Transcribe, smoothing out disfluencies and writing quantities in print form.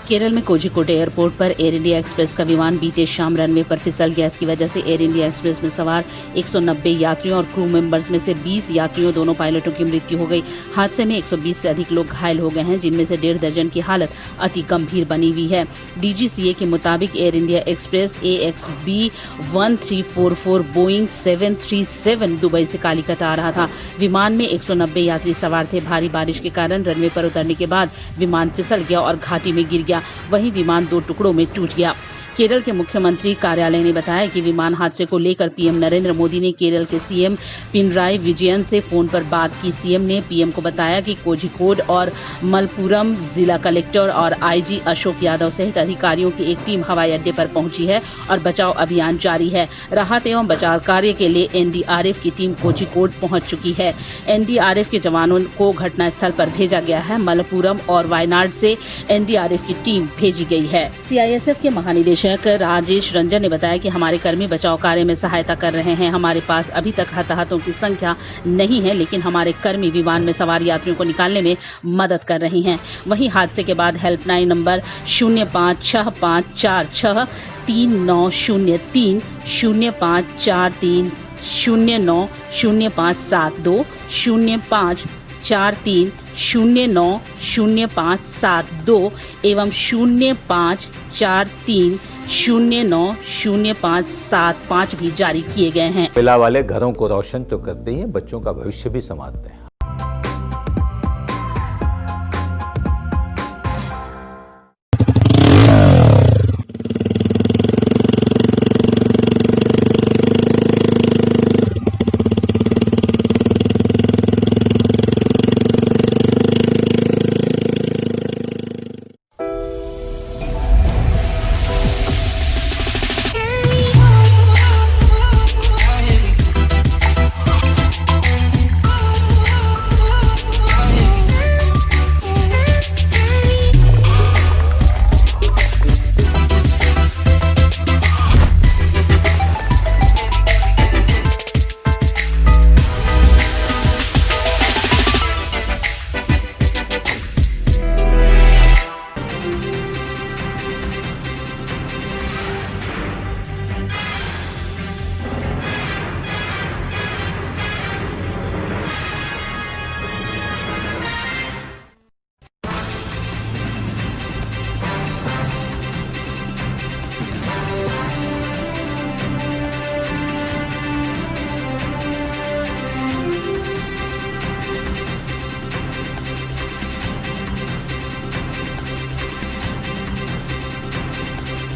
केरल में कोझिकोड एयरपोर्ट पर air India express का विमान बीते शाम रनवे पर फिसल गया। इसकी वजह से एयर इंडिया एक्सप्रेस में सवार 190 यात्रियों और क्रू मेंबर्स में से 20 यात्रियों दोनों पायलटों की मृत्यु हो गई। हादसे में 120 से अधिक लोग घायल हो गए हैं, जिनमें से 1.5 दर्जन की हालत अति गंभीर बनी हुई है। DGCA के मुताबिक air India express AXB 1344 Boeing 737 Dubai से कालीकट आ रहा था। विमान में 190 यात्री सवार थे। भारी बारिश के कारण रनवे पर उतरने के बाद विमान फिसल गया और घाटी में गिर गया। वहीं विमान 2 टुकड़ों में टूट गया। केरल के मुख्यमंत्री कार्यालय ने बताया कि विमान हादसे को लेकर पीएम नरेंद्र मोदी ने केरल के सीएम पिनराई विजयन से फोन पर बात की। सीएम ने पीएम को बताया कि कोझिकोड और मलप्पुरम जिला कलेक्टर और आईजी अशोक यादव सहित अधिकारियों की एक टीम हवाई अड्डे पर पहुंची है और बचाव अभियान जारी है। राहत एवं बचाव कार्य के लिए NDRF की टीम कोझिकोड पहुंच चुकी है। NDRF के जवानों को घटनास्थल पर भेजा गया है। मलप्पुरम और वायनाड से NDRF की टीम भेजी गई है। CISF के महानिदेशक राजेश रंजन ने बताया कि हमारे कर्मी बचाव कार्य में सहायता कर रहे हैं। हमारे पास अभी तक हताहतों की संख्या नहीं है, लेकिन हमारे कर्मी विमान में सवार यात्रियों को निकालने में मदद कर रहे हैं। वहीं हादसे के बाद हेल्पलाइन नंबर 056546 3903 0543 09 0572 0543 09 0572 एवं 0543 09 0575 भी जारी किए गए हैं। कोयला वाले घरों को रोशन तो करते ही हैं, बच्चों का भविष्य भी संवारते हैं।